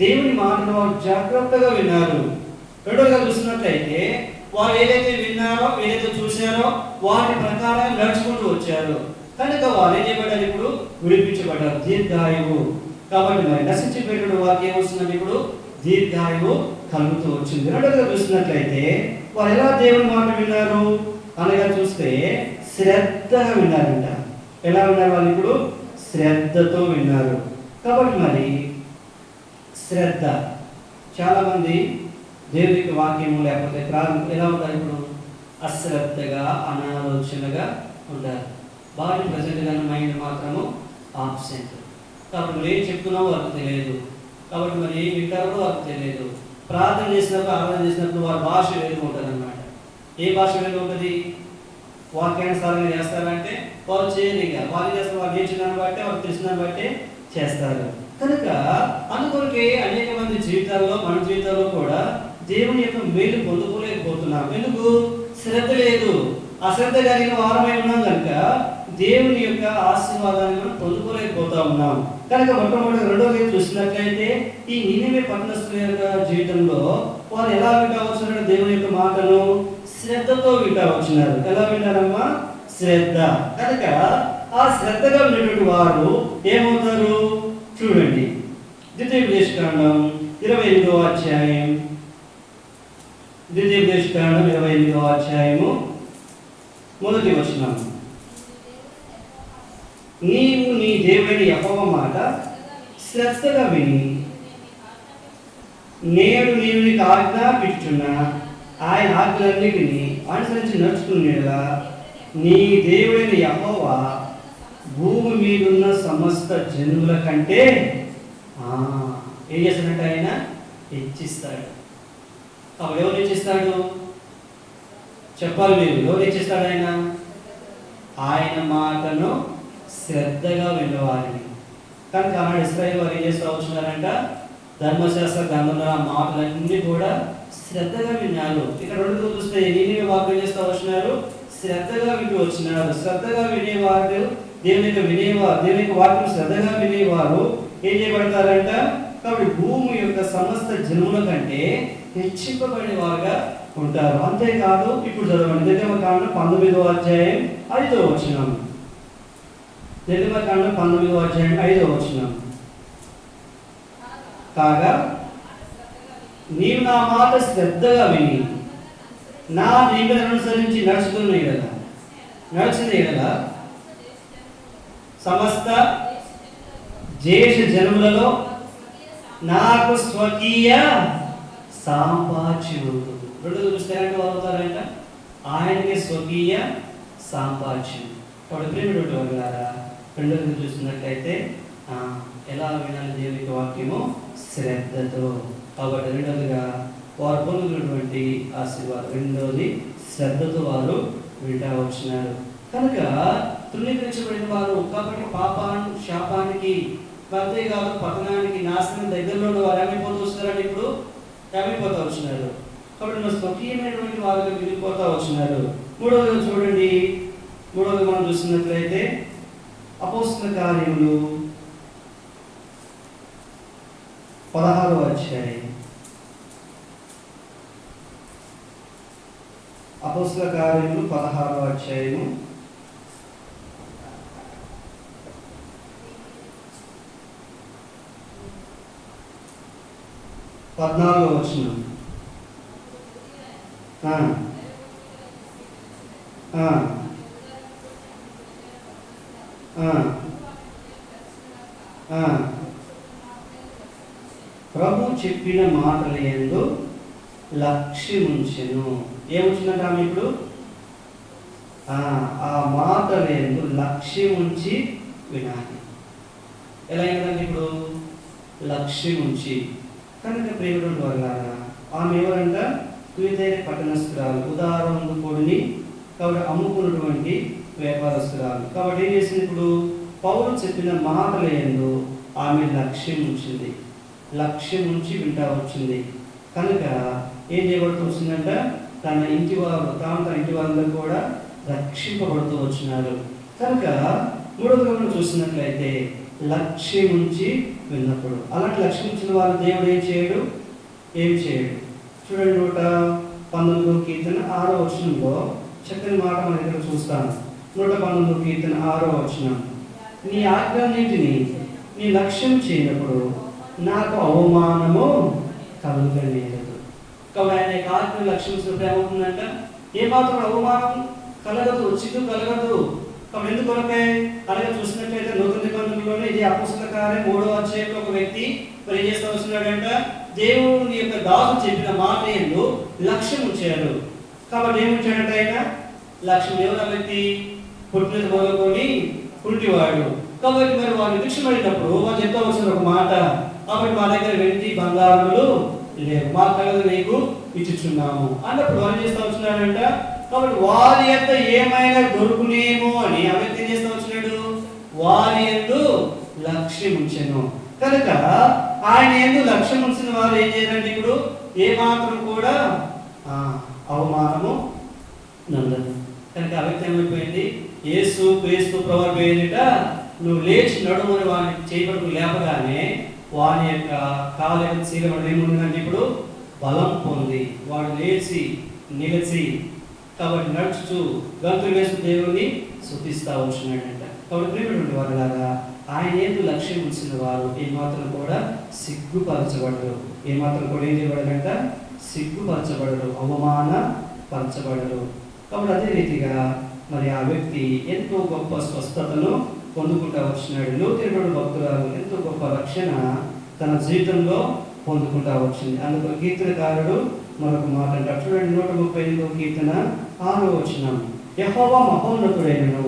[SPEAKER 1] దేవుని మాటను వారు జాగ్రత్తగా విన్నారు. రెండోగా చూసినట్లయితే వారు ఏదైతే విన్నారో, ఏదైతే చూశారో వాటి ప్రకారం నడుచుకుంటూ వచ్చారు. కనుక వారు ఏం చేయబడ్డారు? ఇప్పుడు విడిపించబడ్డారు. దీర్ఘాయువు. కాబట్టి మరి నశించిపోయిన వారికి ఏమొస్తుందండి? ఇప్పుడు దీర్ఘాయువు కలుగుతూ వచ్చింది. రెండోగా చూసినట్లయితే వారు ఎలా దేవుని మాట విన్నారు అనగా చూస్తే శ్రద్ధగా విన్నారంట. ఎలా విన్నారు వాళ్ళు? ఇప్పుడు శ్రద్ధతో విన్నారు. కాబట్టి మరి శ్రద్ధ. చాలామంది దేవునికి వాక్యము లేకపోతే ప్రారంభం ఎలా ఉంటారు? ఇప్పుడు అశ్రద్ధగా అనాలోచనగా ఉంటారు. బాడీ ప్రజెంట్ కానీ మైండ్ మాత్రము ఆబ్సెంట్. కాబట్టి మరి ఏం చెప్తున్నావో వాళ్ళకి తెలియదు. కాబట్టి మరి ఏం వింటారో వాళ్ళకి తెలియదు. ప్రార్థన చేసినప్పుడు ఆరాధన చేసినప్పుడు వారి భాష వేరుగా ఉంటుంది అన్నమాట. ఏ భాష వేరుగా ఉంటుంది? వాక్యానుసారంగా చేస్తారంటే వారు చేయలేక వారు చేస్తారు. వారు నేర్చుకున్న బట్టే, వారు తెలిసిన బట్టే చేస్తారు. కనుక అందుకొరకే అనేక మంది జీవితాల్లో, మన జీవితాల్లో కూడా దేవుని యొక్క మేలు పొందుకోలేకపోతున్నాం. ఎందుకు? శ్రద్ధ లేదు. అశ్రద్ధ కలిగిన వారమై ఉన్నాం కనుక దేవుని యొక్క ఆశీర్వాదాన్ని మనం పొందుకోలేకపోతా ఉన్నాం. కనుక మొట్టమొదటి రెండోది చూసినట్లయితే ఈ నినవె పట్టణస్థుల యొక్క జీవితంలో వారు ఎలా వింటా వచ్చినారు? దేవుని యొక్క మాటను శ్రద్ధతో వింటా వచ్చినారు. ఎలా విన్నారమ్మా? శ్రద్ధ. కనుక ఆ శ్రద్ధగా ఉన్నటువంటి వారు ఏమవుతారు? చూడండి, ద్వితీయోపదేశకాండం 28వ అధ్యాయం, ద్వితీయోపదేశకాండం 28వ అధ్యాయము 1వ వచనం. నీవు నీ దేవుని యెహోవా మాట శ్రద్ధగా విని నేడు నీవు నీకు ఆజ్ఞాపించుచున్నా ఆయన ఆజ్ఞలన్నిటిని అనుసరించి నడుచుకునేలా నీ దేవుడైన యెహోవా భూమి మీదున్న సమస్త జనుల కంటే ఏం చేస్తాడంటే ఆయన హెచ్చిస్తాడు. కాబట్టి ఎవరు హెచ్చిస్తాడు చెప్పాలి మీరు? ఎవరు హెచ్చిస్తాడు? ఆయన మాటను శ్రద్ధగా విన్నవారిని. కనుక ఆనాడు ఇశ్రాయేలు వారు ఏం చేస్తూ వచ్చినారంట? ధర్మశాస్త్ర గ్రంథంలో ఆ మాటలన్నీ కూడా శ్రద్ధగా విన్నారు. ఇక్కడ రెండు చూస్తే ఎన్ని వాక్యం చేస్తూ వచ్చినారు? శ్రద్ధగా వింటూ వచ్చినారు. శ్రద్ధగా వినేవారు, దేవుని యొక్క వాక్యం శ్రద్ధగా వినేవారు ఏం చేయబడతారంట? కాబట్టి భూమి యొక్క సమస్త జనుల కంటే హెచ్చింపబడేవారుగా ఉంటారు. అంతేకాదు, ఇప్పుడు చదవండి నిర్గమకాండం 19వ అధ్యాయం 5వ వచనం. నిర్గమకాండం 19వ అధ్యాయం 5వ వచనం. కాగా నీవు నా మాట శ్రద్ధగా విని నా నిబంధనను అనుసరించి నడుచుకునే కదా సమస్త దేశ జనములలో నాకు స్వకీయ సాంపాచ్యం ఉంటుంది. రెండు చూస్తారంటే వారు అవుతారంట ఆయనకి స్వకీయ సాంపాచ్యం. కాబట్టి ప్రేమిటువంటి వారులారా, రెండోది చూస్తున్నట్లయితే ఎలా వినాలి దేవునికి వాక్యము? శ్రద్ధతో. కాబట్టి రెండోదిగా వారు పొందుతున్నటువంటి ఆశీర్వాదం, రెండోది శ్రద్ధతో వారు వింటా వచ్చినారు. కనుక తృణీకరించబడిన వారు కాబట్టి శాపానికి అంతేకాదు పతనానికి నాశనం దగ్గరలో వారు ఏమైపోతూ వస్తున్నారని ఇప్పుడు ఏమైపోతూ వచ్చినారు. కాబట్టి స్వకీయమైనటువంటి వారుగా మిగిలిపోతూ వచ్చినారు. మూడవది చూడండి, మూడవది మనం చూస్తున్నట్లయితే అపోస్తల కార్యములు 16వ అధ్యాయం. అపోస్తల కార్యములు 16వ అధ్యాయము 14వ వచనం. ప్రభు చెప్పిన మాటల యందు లక్ష్యముంచెను. ఏమొచ్చిందంటే ఆమె ఇప్పుడు ఆ మాటల యందు లక్ష్యముంచి వినాలి. ఎలా అయిందంటే ఇప్పుడు లక్ష్యముంచి. కనుక ప్రేమటువంటి వాళ్ళారా, ఆమె ఎవరంట? తుయతైన పట్టణస్తురాలు, ఉదాహరణకు కూడిని కాబట్టి అమ్ముకున్నటువంటి వ్యాపారస్తురాలు. కాబట్టి ఏం చేసింది? ఇప్పుడు పౌలు చెప్పిన మాటల యందు ఆమె లక్ష్యం ఉంచింది, లక్ష్యం ఉంచి వింటా వచ్చింది. కనుక ఏం చేయబడుతూ వచ్చిందంట? తన ఇంటి వారందరూ కూడా రక్షింపబడుతూ వచ్చినారు. కనుక మూడవగా మనం చూసినట్లయితే లక్ష్యం ఉంచి విన్నప్పుడు, అలాంటి లక్ష్యం ఉంచిన వాళ్ళు దేవుడు ఏం చేయడు? చూడండి 119వ కీర్తన 6వ వచనంలో చక్కని మాట మనం ఇక్కడ చూస్తాను. 119వ కీర్తన 6వ వచనం. నీ ఆజ్ఞలన్నింటినీ నీ లక్ష్యం చేయనప్పుడు నాకు అవమానము కలుగనేరదు. కాబట్టి ఆయన యొక్క ఆజ్ఞ లక్ష్యం చూసినప్పుడు ఏమవుతుందంట? ఏమాత్రం అవమానం కలగదు, చిక్కు కలగదు. కాబట్టి ఎందుకొరకే అలాగే చూసినట్లయితే నూతన నిబంధనలోనే ఇది అపోస్తల కార్యం 3వ అధ్యాయంలో ఒక వ్యక్తి మరి ఏం చేస్తూ వస్తున్నాడంట? దేవుని యొక్క దాసు చెప్పిన మాట యందు లక్ష్యం ఉంచాడు. కాబట్టి ఏముంచాడంటే ఆయన లక్ష్యం. ఎవరు ఆ వ్యక్తి? పుట్టిన మొదలుకొని కుంటివాడు. కాబట్టి మరి వారు భిక్ష పడినప్పుడు వాళ్ళు చెప్తా వచ్చిన ఒక మాట, కాబట్టి మా దగ్గర వెండి బంగారములు లేవు, మా కలదు నీకు ఇచ్చుచున్నాము అన్నప్పుడు వాళ్ళు చేస్తూ వచ్చినాడంట. కాబట్టి వారి యొక్క ఏమైనా దొరుకునేమో అని ఆ వ్యక్తి ఏం చేస్తూ వచ్చినాడు? వారి యందు లక్ష్యం ఉంచెను. కనుక ఆయన యందు లక్ష్యం ఉంచిన వారు ఏం చేయాలంటే ఇప్పుడు ఏమాత్రం కూడా అవమానము నందదు. కనుక ఆ వ్యక్తి ఏమైపోయింది? యేసు క్రీస్తు ప్రభువు పేరిట నువ్వు లేచి నడుమని వాడిని చేయబడుకు లేపగానే వాని యొక్క కాలు యొక్క శీలం ఏముందంటే ఇప్పుడు బలం పొంది వాడు లేచి నిలిచి కాబట్టి నడుచుతూ గంతులు వేస్తూ దేవుని స్తుతిస్తా వచ్చినాడంట. కాబట్టి ప్రియమైనటువంటి వారులారా, ఆయన ఏందు లక్ష్యం ఉంచిన వారు ఏమాత్రం కూడా సిగ్గుపరచబడరు. ఏమాత్రం కూడా ఏం చేయబడరంట? సిగ్గుపరచబడరు, అవమానపరచబడరు. కాబట్టి అదే రీతిగా మరి ఆ వ్యక్తి ఎంతో గొప్ప స్వస్థతను పొందుకుంటూ వచ్చినాడు. నూతన భక్తురాలు ఎంతో గొప్ప రక్షణ తన జీవితంలో పొందుకుంటా వచ్చింది. అందుకు కీర్తనకారుడు మరొక మాట అంటారు. చూడండి 138 కీర్తన 6వ వచనం. యెహోవా మహోన్నతుడైనను,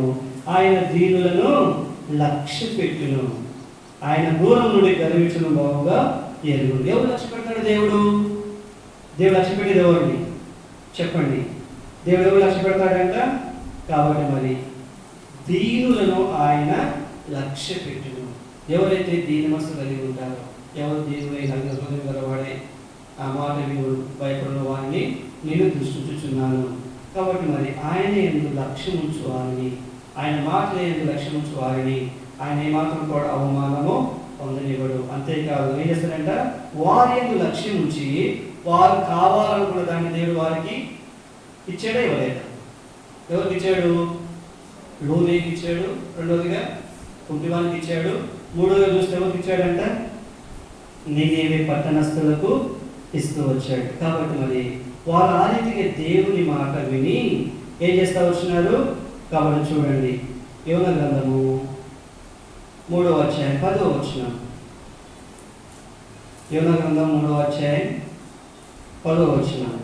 [SPEAKER 1] ఆయన దీనులను లక్ష్య పెట్టును, ఆయన దూరం నుండి గర్వించును బాగుగా ఎరుగును. ఎవరు లక్ష్య పెడతాడు? దేవుడు లక్ష్య పెట్టేది ఎవరిని చెప్పండి? దేవుడు ఎవరు లక్ష్య పెడతాడంట? కాబట్టి మరి దీనులను ఆయన లక్ష్య పెట్టును. ఎవరైతే దీని మనసు కలిగి ఉంటారో, ఎవరు దీనులై హృదయం గలవాడే ఆ మాట విను భయపడిన వారిని నేను దృష్టించుచున్నాను. కాబట్టి మరి ఆయన యందు లక్ష్యం ఉంచు వారిని, ఆయన మాటల యందు లక్ష్యం ఉంచు వారిని ఆయన ఏమాత్రం కూడా అవమానము పొందనివ్వడు. అంతేకాదు ఏం చేస్తాడంట? వారి యందు లక్ష్యం ఉంచి వారు కావాలనుకున్న దాన్ని దేవుడు వారికి ఇచ్చాడా ఇవ్వలేదా? ఎవరికి ఇచ్చాడు? లోనేకి ఇచ్చాడు, రెండోదిగా కుంటివానికి ఇచ్చాడు, మూడోదిగా చూస్తే ఎవరికి ఇచ్చాడంట? నినివే పట్టణస్థులకు ఇస్తూ వచ్చాడు. కాబట్టి మరి వారు ఆ రీతిగా దేవుని మాట విని ఏం చేస్తూ వచ్చినారు? కాబట్టి చూడండి యోనా గ్రంథము 3వ అధ్యాయం 10వ వచనం. యోనా గ్రంథం 3వ అధ్యాయం 10వ వచనం.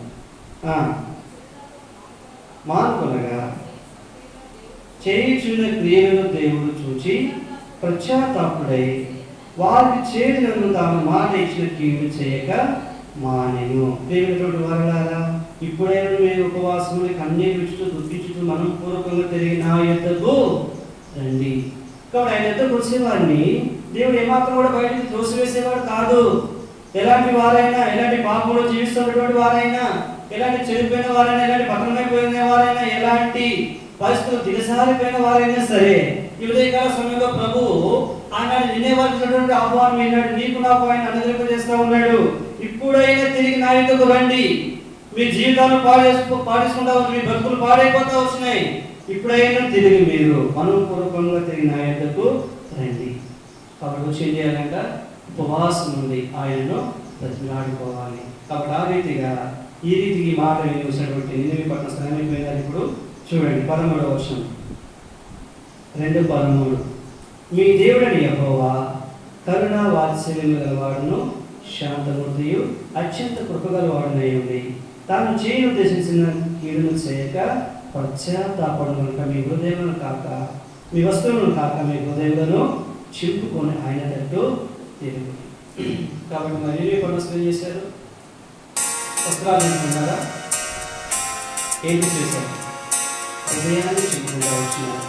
[SPEAKER 1] మానుకొనగా చేయుచున్న క్రియలను దేవుడు చూచి పశ్చాత్తాపుడై వారికి చేడినందు తాను మాట ఇచ్చిన కీడు చేయక మానెను. ప్రేమైనటువంటి వారలారా, ఇప్పుడైనా మీరు ఉపవాసములు కన్నీరు విచ్చుతూ దుఃఖించుతూ మనం పూర్వకంగా తిరిగి నా యొద్దకు రండి. కాబట్టి ఆయన యొద్దకు వచ్చేవారిని దేవుడు ఏమాత్రం కూడా బయటికి త్రోసివేసేవాడు కాదు. ఎలాంటి వారైనా, ఎలాంటి పాపంలో జీవిస్తున్నటువంటి వారైనా, ఎలాంటి చెడిపోయిన వారైనా, ఎలాంటి పతనమైపోయిన వారైనా, ఎలాంటి పరిస్థితులు దిగసారిపోయిన వారైనా సరే ఈ ఉదయకాల సమయంలో ప్రభు ఆనాడు నినేవాల్సినటువంటి ఆహ్వానం విన్నాడు. నీకు నాకు ఆయన అనుగ్రహింపజేస్తూ ఉన్నాడు. ఇప్పుడైనా తిరిగి నా యొద్దకు రండి. మీ జీవితాలను పాడేసుకుంటా వచ్చి మీ బతుకులు పాడైపోతా వచ్చినాయి. ఇప్పుడైనా తిరిగి మీరు మనపూర్వకంగా తిరిగి నా యొద్దకు రండి. కాబట్టి వచ్చి ఏం చేయాలంట? ఉపవాసం నుండి ఆయనను బ్రతిమలాడుకోవాలి. కాబట్టి ఆ రీతిగా ఈ రీతికి మాట చూసినటువంటి నినివే పట్టణ స్థలమైపోయినారు. ఇప్పుడు చూడండి 13వ వచనం, 2:13. మీ దేవుడని యెహోవా కరుణ వాత్సల్యము గలవాడును, శాంతమూర్తియు అత్యంత కృపగలవాడునై ఉండి తాను చేయనుద్దేశించిన కీడును చేయక పశ్చాత్తాపడు కనుక మీ హృదయములను కాక మీ వస్తువులను కాక మీ హృదయములను చింపుకొని ఆయన తట్టు తిరుగు. కాబట్టి మరి నినివే పట్టణస్థులు ఏం చేశారు? వస్త్రాలు తీసుకున్నారా? ఏంటి చేశారు? హృదయాన్ని చింపుకుంటూ వచ్చినారు.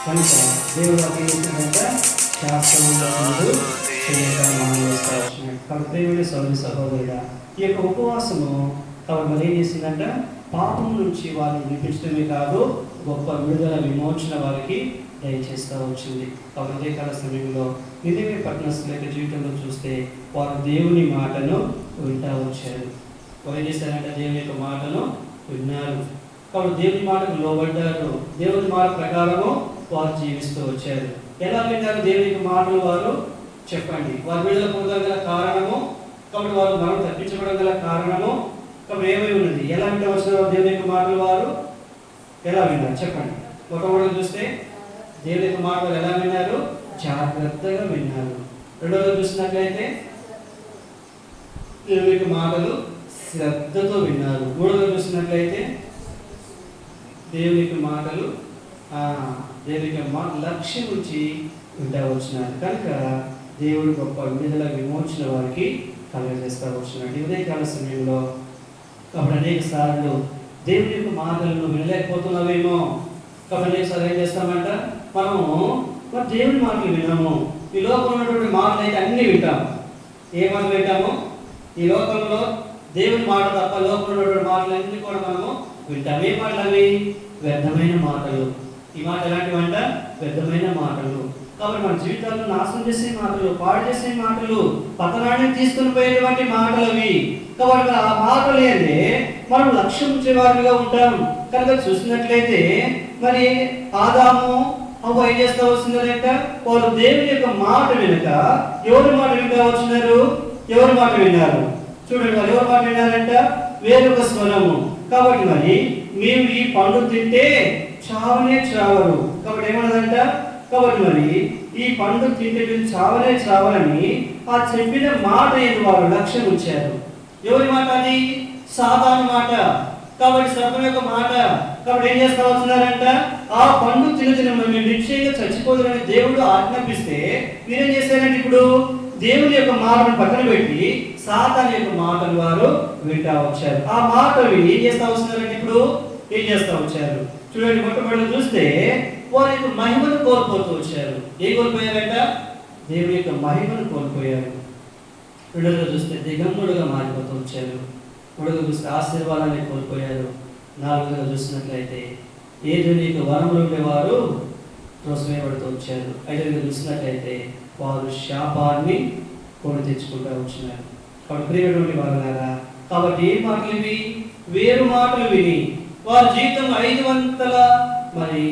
[SPEAKER 1] కనుక దేవుడు ఏం చేశాడంటే శాస్త్రములు చేయక మానేస్తా వచ్చినాడు. కాబట్టి దేవుడి సహోదరుడా, ఈ యొక్క ఉపవాసము కాబట్టి మరి ఏం చేసిందంట? పాపం నుంచి వారిని విడిపించడమే కాదు, గొప్ప విడుదల విమోచన వారికి దయచేస్తూ వచ్చింది. కాబట్టి అదే కాల సమయంలో నినివే పట్టణస్థుల యొక్క జీవితంలో చూస్తే వారు దేవుని మాటను వింటూ వచ్చారు. వారు ఏం చేశారంటే దేవుని యొక్క మాటను విన్నారు. కాబట్టి దేవుని మాటకు లోబడ్డారు. దేవుని మాట ప్రకారము వారు జీవిస్తూ వచ్చారు. ఎలా విన్నారు దేవుని యొక్క మాటలు? వారు చెప్పండి. వారు విడుదల పొందడం గల కారణము, కాబట్టి వారు మనం తప్పించబడడం గల కారణము కాబట్టి ఏమై ఉన్నది? ఎలా వింటూ వచ్చిన దేవుని యొక్క మాటలు వారు ఎలా విన్నారు? చెప్పండి. ఒకటి చూస్తే దేవుని యొక్క మాటలు ఎలా విన్నారు? జాగ్రత్తగా విన్నారు. రెండవది చూసినట్లయితే దేవుని యొక్క మాటలు శ్రద్ధతో విన్నారు. మూడవది చూసినట్లయితే దేవుని యొక్క మాటలు దేవుని యొక్క లక్ష్యం నుంచి వింటూ వచ్చినారు. కనుక దేవుడు గొప్ప విడుదల విమోచన వారికి కలుగజేస్తూ వచ్చినాడు. ఈ ఉదయకాల సమయంలో కాబట్టి అనేక సార్లు దేవుని యొక్క మాటలను వినలేకపోతున్నావేమో. కాబట్టి అనేక సార్లు ఏం చేస్తామంట? మనము మరి దేవుని మాటలు వినము. ఈ లోకంలో ఉన్నటువంటి మాటలు అయితే అన్నీ వింటాము. ఏ మాటలు వింటాము? ఈ లోకంలో దేవుని మాట తప్ప లోకంలో ఉన్నటువంటి మాటలన్నీ కూడా మనము వింటాం. ఏ మాటలు అవి? వ్యర్థమైన మాటలు. ఈ మాట ఎలాంటివంట? వ్యర్థమైన మాటలు. కాబట్టి మన జీవితాలను నాశనం చేసే మాటలు, పాడు చేసే మాటలు, పతనాన్ని తీసుకుని పోయేటువంటి మాటలు అవి. కాబట్టి ఆ మాటలు ఏంటంటే మనం లక్ష్యం ఉంచేవారిగా ఉంటాం. కనుక చూసినట్లయితే మరి ఆదాము అవ్వ ఏం చేస్తా వస్తున్నారంట? వారు దేవుని యొక్క మాట వినక ఎవరి మాట వింటా వచ్చినారు? ఎవరి మాట విన్నారు? చూడండి, వారు ఎవరి మాట విన్నారంట? వేరొక స్వరము. కాబట్టి మరి మేము ఈ పండు తింటే చావనే చావరు. కాబట్టి ఏమన్నదంట? కాబట్టి మరి ఈ పండు తింటే వీళ్ళు చావనే చావాలని ఆ చెప్పిన మాట ఏంటి వారు లక్ష్యం ఉంచారు. ఎవరి మాట అది? సాతాను మాట. కాబట్టి సర్పం యొక్క మాట. కాబట్టి ఏం చేస్తా వస్తున్నారంట? ఆ పండు తిన మేము నిశ్చయంగా చచ్చిపోదురని దేవుడు ఆజ్ఞాపిస్తే మీరేం చేశారంటే ఇప్పుడు దేవుని యొక్క మాటను పక్కన పెట్టి సాతాను యొక్క మాటలు వారు వింటా వచ్చారు. ఆ మాటలు ఏం చేస్తా వస్తున్నారంటే ఇప్పుడు ఏం చేస్తా వచ్చారు? చూడండి, మొట్టమొదటి చూస్తే వారి యొక్క మహిమను కోల్పోతూ వచ్చారు. ఏం కోల్పోయారంట? దేవుని యొక్క మహిమను కోల్పోయారు. రెండోగా చూస్తే దిగంబరుడుగా మారిపోతూ వచ్చారు. మూడోగా చూస్తే ఆశీర్వాదాన్ని కోల్పోయారు. నాలుగోగా చూసినట్లయితే దేవుని యొక్క వరములు ఉండేవారు త్రోసివేయబడుతూ వచ్చారు. ఐదోగా చూసినట్లయితే వారు శాపాన్ని కొని తెచ్చుకుంటూ వచ్చినారు. కాబట్టి ప్రియమైనటువంటి వారులారా, కాబట్టి ఏ మాటలు ఇవి? వేరు మాటలు విని వారి జీవితం 500 మరి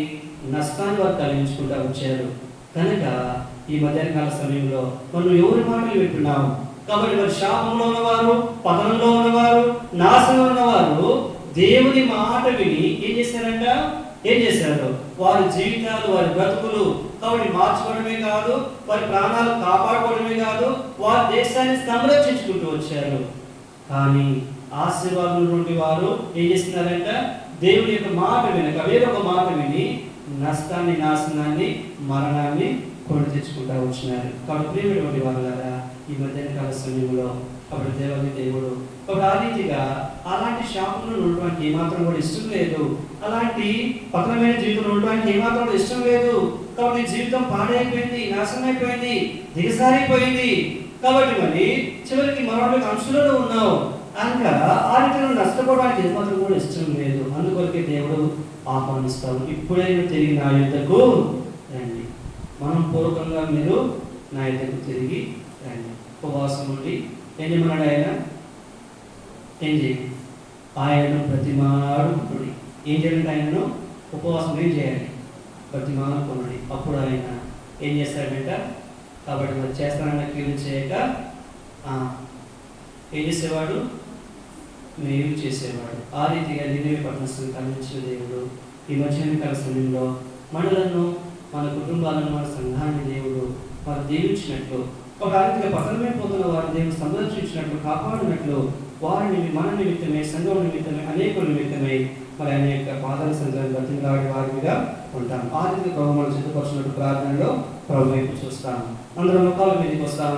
[SPEAKER 1] నష్టాన్ని వారు కలిగించుకుంటూ వచ్చారు. కనుక ఈ మధ్యాహ్నకాల సమయంలో మనం ఎవరి మాటలు వింటున్నాం? కాబట్టి మరి శాపంలో ఉన్నవారు, పతనంలో ఉన్నవారు, నాశనంలో ఉన్నవారు దేవుని మాట విని ఏం చేశారంట? ఏం చేశారు? వారి జీవితాలు, వారి బ్రతుకులు కాబట్టి మార్చుకోవడమే కాదు, వారి ప్రాణాలు కాపాడుకోవడమే కాదు, వారి దేశాన్ని సంరక్షించుకుంటూ వచ్చారు. కానీ ఆశీర్వాదం నుండి వారు ఏం చేస్తున్నారంట? దేవుని యొక్క మాట వినక వేరొక మాట విని నష్టాన్ని, నాశనాన్ని, మరణాన్ని కొని తెచ్చుకుంటూ వచ్చినారు. కాబట్టి ప్రియమైనటువంటి వారులారా, ఈ మధ్యాహ్నకాల సమయంలో కాబట్టి దేవుడు కాబట్టి ఆ రీతిగా అలాంటి శాపంలో ఉండడానికి ఏమాత్రం కూడా ఇష్టం లేదు. అలాంటి పతనమైన జీవితంలో ఉండడానికి ఏమాత్రం కూడా ఇష్టం లేదు. కాబట్టి జీవితం పాడైపోయింది, నాశనం అయిపోయింది, దిగసారిపోయింది. కాబట్టి మరి చివరికి మరొక అంశంలో ఉన్నావు కనుక ఆ రీతిలో నష్టపోవడానికి ఏమాత్రం కూడా ఇష్టం లేదు. అందుకొరకే దేవుడు ఆహ్వానిస్తాడు, ఇప్పుడైనా తిరిగి నా యుద్ధకు రండి. మనం పూర్వకంగా మీరు నా యుద్ధకు తిరిగి రండి. ఉపవాసం ఉండి ఏం చేయమన్నాడు ఆయన? ఏం చేయండి? ఆయనను ప్రతిమాడు కొనుడి. ఏం చేయాలంటే ఆయనను ఉపవాసం ఏం చేయాలి? ప్రతిమాను కొనుడి. అప్పుడు ఆయన ఏం చేస్తాడంట? కాబట్టి మరి చేస్తానన్న కీలు చేయక ఏం చేసేవాడు? మేలు చేసేవాడు. ఆ రీతిగా నిన్నవి పట్టణస్థితిని కలిగించిన దేవుడు ఈ మధ్యాహ్నకాల సమయంలో మనలను, మన కుటుంబాలను, మన సంఘాన్ని దేవుడు వారు దీవించినట్లు, ఒక రీతిగా పతనమైపోతున్న వారిని దేవుడు సంరక్షించినట్లు, కాపాడినట్లు వారిని మన నిమిత్తమే, సంఘం నిమిత్తమే, అనేకుల నిమిత్తమై మరి ఆయన యొక్క పాదాల సంఘాన్ని బతిలాడి వారిగా ఉంటాం. ఆ రీతిగా ప్రభు మనం సిద్ధపరచినట్టు ప్రార్థనలో ప్రభు వైపు చూస్తాం. అందరం ముఖాల మీదకి వస్తాం.